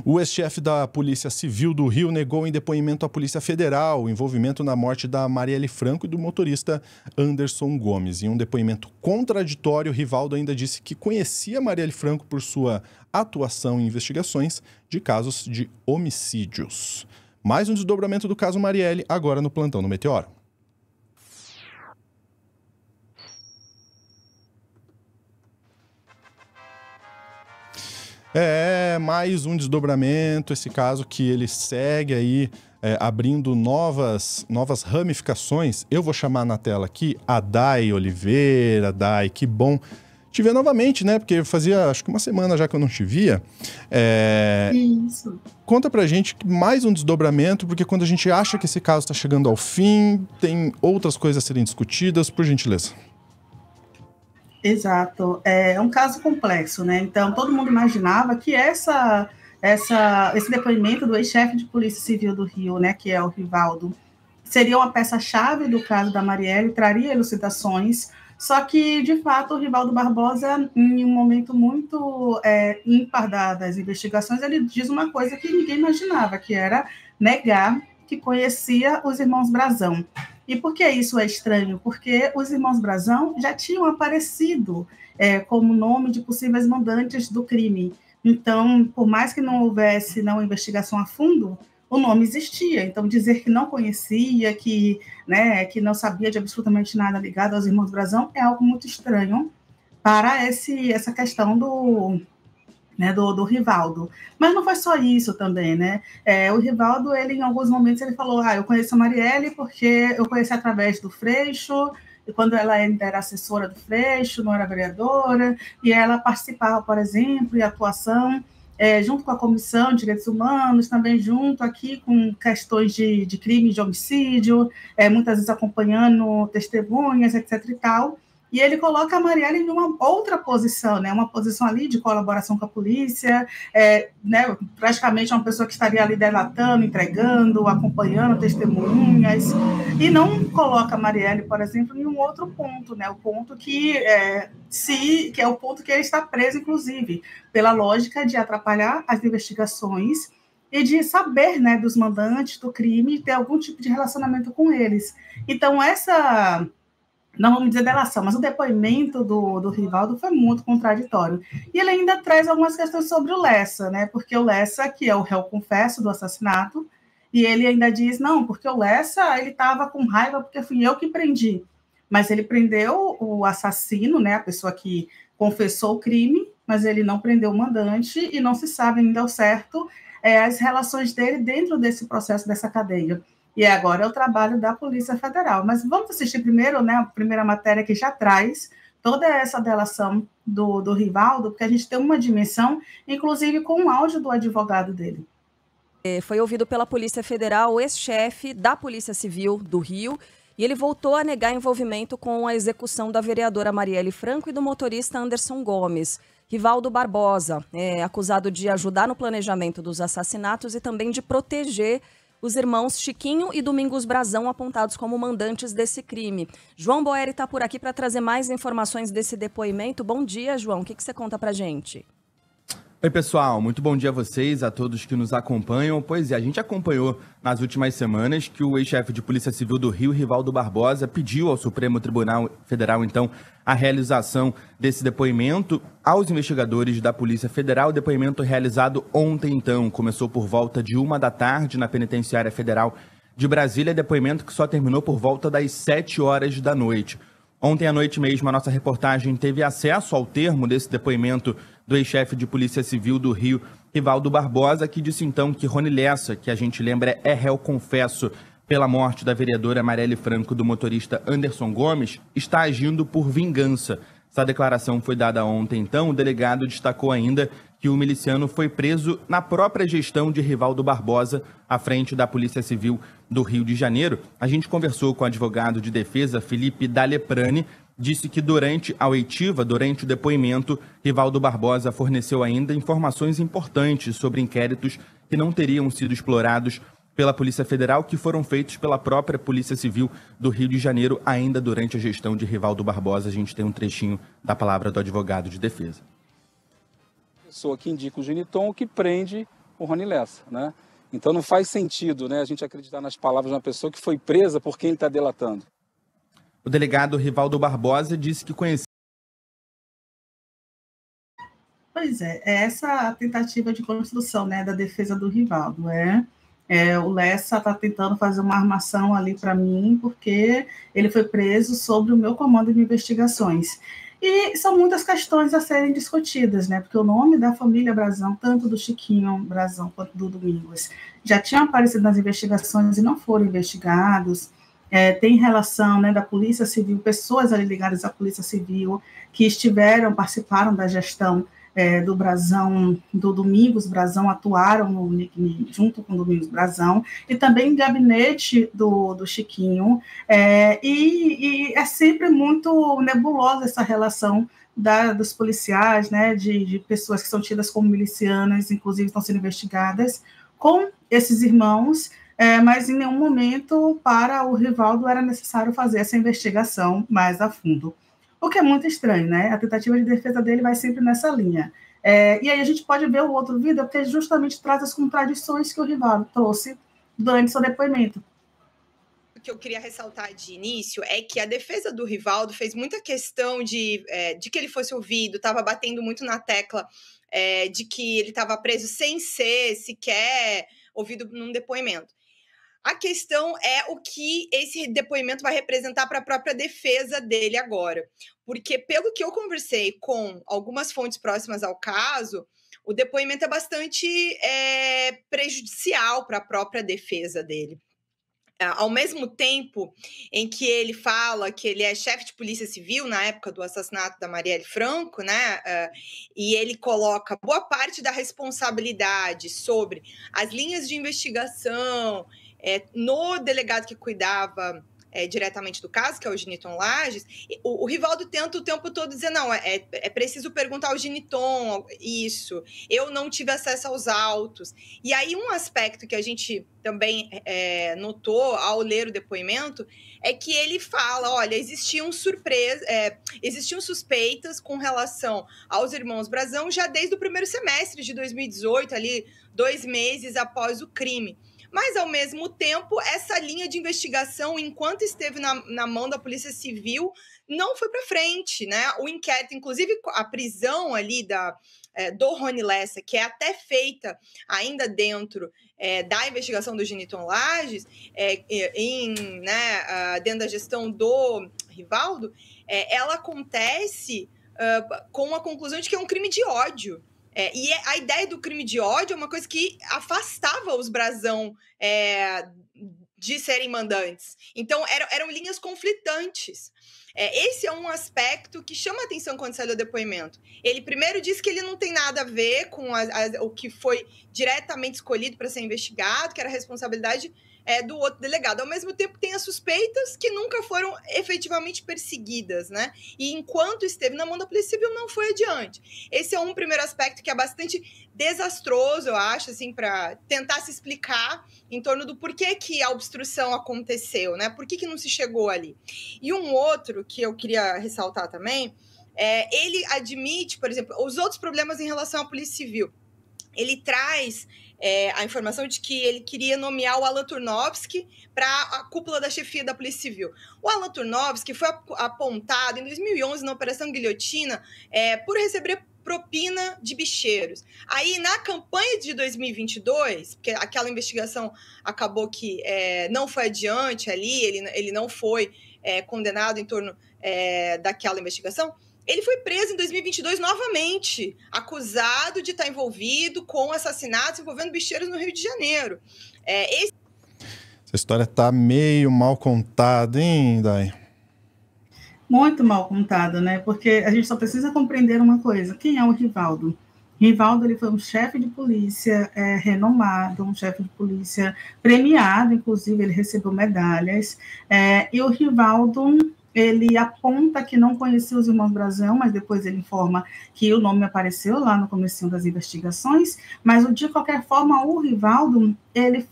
O ex-chefe da Polícia Civil do Rio negou em depoimento à Polícia Federal o envolvimento na morte da Marielle Franco e do motorista Anderson Gomes. Em um depoimento contraditório, Rivaldo ainda disse que conhecia Marielle Franco por sua atuação em investigações de casos de homicídios. Mais um desdobramento do caso Marielle, agora no Plantão do Meteoro. Mais um desdobramento, esse caso que ele segue aí abrindo novas ramificações. Eu vou chamar na tela aqui a Day Oliveira. Day, que bom te ver novamente, né? Porque fazia acho que uma semana já que eu não te via. Isso. Conta pra gente mais um desdobramento, porque quando a gente acha que esse caso está chegando ao fim, tem outras coisas a serem discutidas, por gentileza. Exato. É um caso complexo, né? Então, todo mundo imaginava que esse depoimento do ex-chefe de Polícia Civil do Rio, né, que é o Rivaldo, seria uma peça-chave do caso da Marielle, traria elucidações, só que, de fato, o Rivaldo Barbosa, em um momento muito ímpar das investigações, ele diz uma coisa que ninguém imaginava, que era negar que conhecia os irmãos Brazão. E por que isso é estranho? Porque os irmãos Brazão já tinham aparecido como nome de possíveis mandantes do crime. Então, por mais que não houvesse uma investigação a fundo, o nome existia. Então, dizer que não conhecia, que não sabia de absolutamente nada ligado aos irmãos Brazão é algo muito estranho para essa questão do Rivaldo. Mas não foi só isso também, né? O Rivaldo, ele, em alguns momentos, ele falou, eu conheço a Marielle porque eu conheci através do Freixo, e quando ela ainda era assessora do Freixo, não era vereadora, e ela participava, por exemplo, em atuação junto com a Comissão de Direitos Humanos, também junto aqui com questões de crime, de homicídio, muitas vezes acompanhando testemunhas, etc. e tal. E ele coloca a Marielle em uma outra posição, né? Uma posição ali de colaboração com a polícia, praticamente uma pessoa que estaria ali delatando, entregando, acompanhando testemunhas, e não coloca a Marielle, por exemplo, em um outro ponto, né? O ponto que é o ponto que ele está preso, inclusive, pela lógica de atrapalhar as investigações e de saber, né, dos mandantes do crime e ter algum tipo de relacionamento com eles. Então, não vamos dizer delação, mas o depoimento do Rivaldo foi muito contraditório. E ele ainda traz algumas questões sobre o Lessa, né? Porque o Lessa, que é o réu confesso do assassinato, e ele ainda diz, não, porque o Lessa, ele estava com raiva porque fui eu que prendi. Mas ele prendeu o assassino, né? A pessoa que confessou o crime, mas ele não prendeu o mandante e não se sabe ainda ao certo as relações dele dentro desse processo, dessa cadeia. E agora é o trabalho da Polícia Federal. Mas vamos assistir primeiro, né, a primeira matéria que já traz toda essa delação do Rivaldo, porque a gente tem uma dimensão, inclusive com o áudio do advogado dele. Foi ouvido pela Polícia Federal o ex-chefe da Polícia Civil do Rio, e ele voltou a negar envolvimento com a execução da vereadora Marielle Franco e do motorista Anderson Gomes. Rivaldo Barbosa é acusado de ajudar no planejamento dos assassinatos e também de proteger os irmãos Chiquinho e Domingos Brazão, apontados como mandantes desse crime. João Boeri está por aqui para trazer mais informações desse depoimento. Bom dia, João. O que você conta para a gente? Oi, pessoal. Muito bom dia a vocês, a todos que nos acompanham. Pois é, a gente acompanhou nas últimas semanas que o ex-chefe de Polícia Civil do Rio, Rivaldo Barbosa, pediu ao Supremo Tribunal Federal, então, a realização desse depoimento aos investigadores da Polícia Federal. O depoimento realizado ontem, então, começou por volta de 13h na Penitenciária Federal de Brasília, depoimento que só terminou por volta das 7h da noite. Ontem à noite mesmo, a nossa reportagem teve acesso ao termo desse depoimento do ex-chefe de Polícia Civil do Rio, Rivaldo Barbosa, que disse então que Rony Lessa, que a gente lembra é réu confesso pela morte da vereadora Marielle Franco e do motorista Anderson Gomes, está agindo por vingança. Essa declaração foi dada ontem, então. O delegado destacou ainda que o miliciano foi preso na própria gestão de Rivaldo Barbosa, à frente da Polícia Civil do Rio de Janeiro. A gente conversou com o advogado de defesa, Felipe Daleprani, disse que durante a oitiva, durante o depoimento, Rivaldo Barbosa forneceu ainda informações importantes sobre inquéritos que não teriam sido explorados pela Polícia Federal, que foram feitos pela própria Polícia Civil do Rio de Janeiro, ainda durante a gestão de Rivaldo Barbosa. A gente tem um trechinho da palavra do advogado de defesa. Pessoa que indica o geniton, que prende o Rony Lessa, né? Então não faz sentido, né, a gente acreditar nas palavras de uma pessoa que foi presa por quem ele está delatando. O delegado Rivaldo Barbosa disse que conhecia. Pois é essa a tentativa de construção, né, da defesa do Rivaldo. O Lessa está tentando fazer uma armação ali para mim, porque ele foi preso sob o meu comando de investigações. E são muitas questões a serem discutidas, né? Porque o nome da família Brazão, tanto do Chiquinho Brazão quanto do Domingos, já tinham aparecido nas investigações e não foram investigados. Tem relação, né, da Polícia Civil, pessoas ali ligadas à Polícia Civil que participaram da gestão do Brazão, do Domingos Brazão, atuaram junto com o Domingos Brazão, e também o gabinete do Chiquinho, e é sempre muito nebulosa essa relação dos policiais, né, de pessoas que são tidas como milicianas, inclusive estão sendo investigadas, com esses irmãos, mas em nenhum momento para o Rivaldo era necessário fazer essa investigação mais a fundo. O que é muito estranho, né? A tentativa de defesa dele vai sempre nessa linha. E aí a gente pode ver o outro vídeo, porque justamente traz as contradições que o Rivaldo trouxe durante seu depoimento. O que eu queria ressaltar de início é que a defesa do Rivaldo fez muita questão de que ele fosse ouvido, estava batendo muito na tecla de que ele estava preso sem ser sequer ouvido num depoimento. A questão é o que esse depoimento vai representar para a própria defesa dele agora. Porque, pelo que eu conversei com algumas fontes próximas ao caso, o depoimento é bastante prejudicial para a própria defesa dele. Ao mesmo tempo em que ele fala que ele é chefe de polícia civil na época do assassinato da Marielle Franco, né? E ele coloca boa parte da responsabilidade sobre as linhas de investigação no delegado que cuidava diretamente do caso, que é o Giniton Lages. O Rivaldo tenta o tempo todo dizer, não, é preciso perguntar ao Giniton isso, eu não tive acesso aos autos. E aí um aspecto que a gente também notou ao ler o depoimento é que ele fala, olha, existiam suspeitas com relação aos irmãos Brazão já desde o primeiro semestre de 2018, ali 2 meses após o crime. Mas, ao mesmo tempo, essa linha de investigação, enquanto esteve na mão da Polícia Civil, não foi para frente, né? O inquérito, inclusive a prisão ali do Rony Lessa, que é até feita ainda dentro da investigação do Giniton Lages, dentro da gestão do Rivaldo, ela acontece com a conclusão de que é um crime de ódio. E a ideia do crime de ódio é uma coisa que afastava os Brazão de serem mandantes. Então, eram linhas conflitantes. Esse é um aspecto que chama a atenção quando sai do depoimento. Ele primeiro diz que ele não tem nada a ver com o que foi diretamente escolhido para ser investigado, que era a responsabilidade do outro delegado. Ao mesmo tempo, tem as suspeitas que nunca foram efetivamente perseguidas, né? E enquanto esteve na mão da Polícia Civil, não foi adiante. Esse é um primeiro aspecto que é bastante desastroso, eu acho, assim, para tentar se explicar em torno do porquê que a obstrução aconteceu, né? Por que não se chegou ali? E um outro que eu queria ressaltar também, ele admite, por exemplo, os outros problemas em relação à Polícia Civil. Ele traz a informação de que ele queria nomear o Alan Turnovski para a cúpula da chefia da Polícia Civil. O Alan Turnovski foi apontado em 2011 na Operação Guilhotina por receber propina de bicheiros. Aí, na campanha de 2022, porque aquela investigação acabou que não foi adiante ali, ele não foi condenado em torno daquela investigação, ele foi preso em 2022 novamente, acusado de estar envolvido com assassinatos envolvendo bicheiros no Rio de Janeiro. Essa história está meio mal contada, hein, Dai? Muito mal contada, né? Porque a gente só precisa compreender uma coisa. Quem é o Rivaldo? Rivaldo, ele foi um chefe de polícia renomado, um chefe de polícia premiado, inclusive ele recebeu medalhas. E o Rivaldo, ele aponta que não conhecia os irmãos Brazão, mas depois ele informa que o nome apareceu lá no comecinho das investigações, mas de qualquer forma o Rivaldo, ele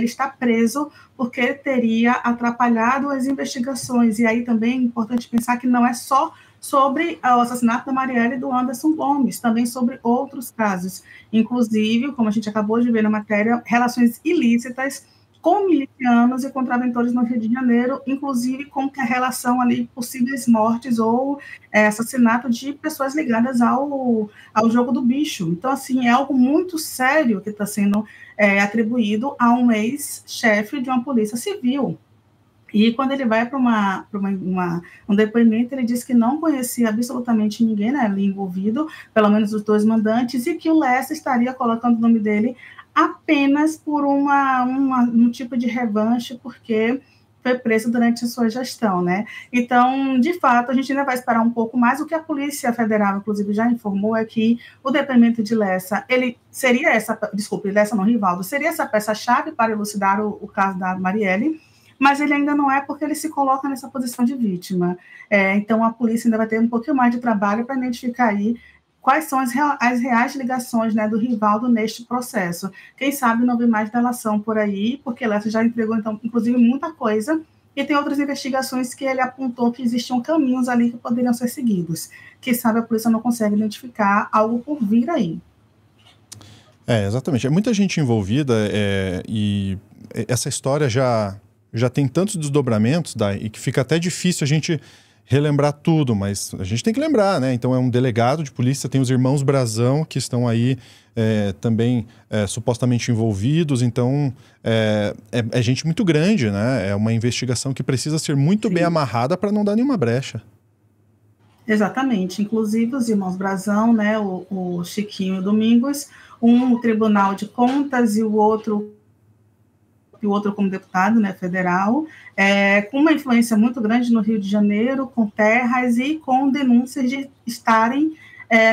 está preso porque teria atrapalhado as investigações, e aí também é importante pensar que não é só sobre o assassinato da Marielle e do Anderson Gomes, também sobre outros casos, inclusive, como a gente acabou de ver na matéria, relações ilícitas com milicianos e contraventores no Rio de Janeiro, inclusive com a relação ali, possíveis mortes ou assassinato de pessoas ligadas ao jogo do bicho. Então, assim, é algo muito sério que está sendo atribuído a um ex-chefe de uma polícia civil. E quando ele vai para um depoimento, ele diz que não conhecia absolutamente ninguém, né, ali envolvido, pelo menos os 2 mandantes, e que o Lessa estaria colocando o nome dele apenas por um tipo de revanche, porque foi preso durante a sua gestão, né? Então, de fato, a gente ainda vai esperar um pouco mais. O que a Polícia Federal, inclusive, já informou é que o depoimento de Lessa, Rivaldo, seria essa peça-chave para elucidar o caso da Marielle, mas ele ainda não é porque ele se coloca nessa posição de vítima. Então, a polícia ainda vai ter um pouquinho mais de trabalho para identificar aí quais são as reais ligações, né, do Rivaldo neste processo. Quem sabe não vem mais delação por aí, porque Lessa já entregou, então, inclusive, muita coisa, e tem outras investigações que ele apontou que existiam caminhos ali que poderiam ser seguidos. Quem sabe a polícia não consegue identificar algo por vir aí. Exatamente. É muita gente envolvida e essa história já tem tantos desdobramentos, e que fica até difícil a gente relembrar tudo, mas a gente tem que lembrar, né? Então é um delegado de polícia, tem os irmãos Brazão que estão aí também supostamente envolvidos, então é gente muito grande, né? É uma investigação que precisa ser muito bem amarrada para não dar nenhuma brecha. Exatamente, inclusive os irmãos Brazão, né? O Chiquinho e o Domingos, um Tribunal de Contas e o outro como deputado, né, federal, com uma influência muito grande no Rio de Janeiro, com terras e com denúncias de estarem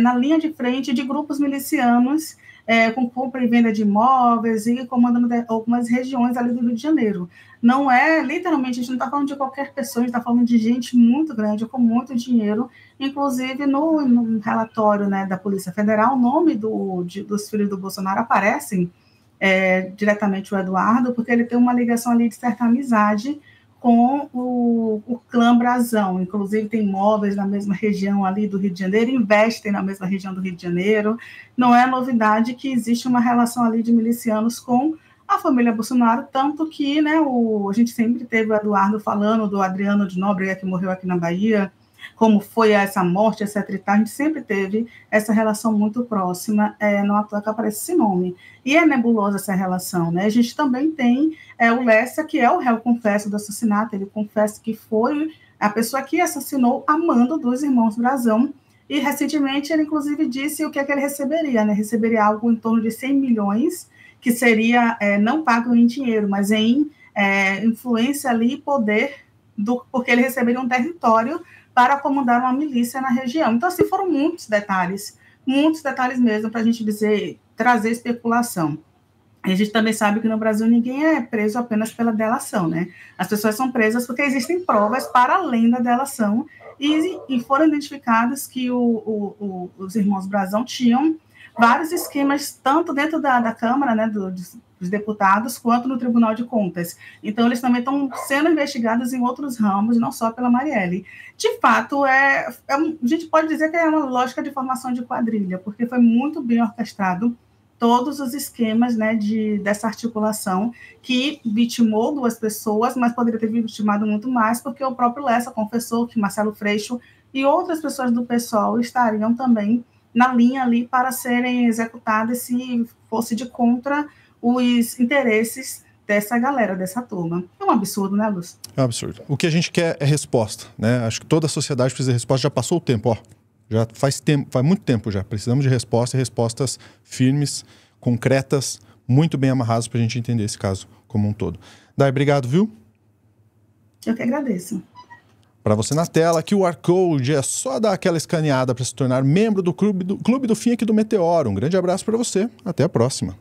na linha de frente de grupos milicianos com compra e venda de imóveis e comandando algumas regiões ali do Rio de Janeiro. Não é, literalmente, a gente não está falando de qualquer pessoa, a gente está falando de gente muito grande, com muito dinheiro. Inclusive, no relatório, né, da Polícia Federal, o nome dos filhos do Bolsonaro aparecem diretamente o Eduardo, porque ele tem uma ligação ali de certa amizade com o clã Brazão, inclusive tem imóveis na mesma região ali do Rio de Janeiro, investem na mesma região do Rio de Janeiro. Não é novidade que existe uma relação ali de milicianos com a família Bolsonaro, tanto que, né, a gente sempre teve o Eduardo falando do Adriano de Nóbrega, que morreu aqui na Bahia, como foi essa morte, etc. e tal, a gente sempre teve essa relação muito próxima, não à toa que aparece esse nome. E é nebulosa essa relação, né? A gente também tem o Lessa, que é o réu confesso do assassinato, ele confessa que foi a pessoa que assassinou a mando dos irmãos Brazão, e recentemente ele, inclusive, disse o que é que ele receberia, né? Receberia algo em torno de 100 milhões, que seria não pago em dinheiro, mas em influência ali e poder, porque ele receberia um território para comandar uma milícia na região. Então, assim, foram muitos detalhes mesmo para a gente trazer especulação. E a gente também sabe que no Brasil ninguém é preso apenas pela delação, né? As pessoas são presas porque existem provas para além da delação e foram identificados que os irmãos Brazão tinham vários esquemas, tanto dentro da Câmara, né, dos deputados, quanto no Tribunal de Contas. Então, eles também estão sendo investigados em outros ramos, não só pela Marielle. De fato, a gente pode dizer que é uma lógica de formação de quadrilha, porque foi muito bem orquestrado todos os esquemas, né, dessa articulação que vitimou 2 pessoas, mas poderia ter vitimado muito mais, porque o próprio Lessa confessou que Marcelo Freixo e outras pessoas do PSOL estariam também na linha ali para serem executadas se fosse de contra os interesses dessa galera, dessa turma. É um absurdo, né, Lúcio? É um absurdo. O que a gente quer é resposta, né? Acho que toda a sociedade precisa de resposta. Já passou o tempo, ó. Já faz muito tempo já. Precisamos de resposta e respostas firmes, concretas, muito bem amarradas para a gente entender esse caso como um todo. Dai, obrigado, viu? Eu que agradeço. Para você na tela, aqui o QR Code, é só dar aquela escaneada para se tornar membro do Clube do Fim aqui do Meteoro. Um grande abraço para você, até a próxima.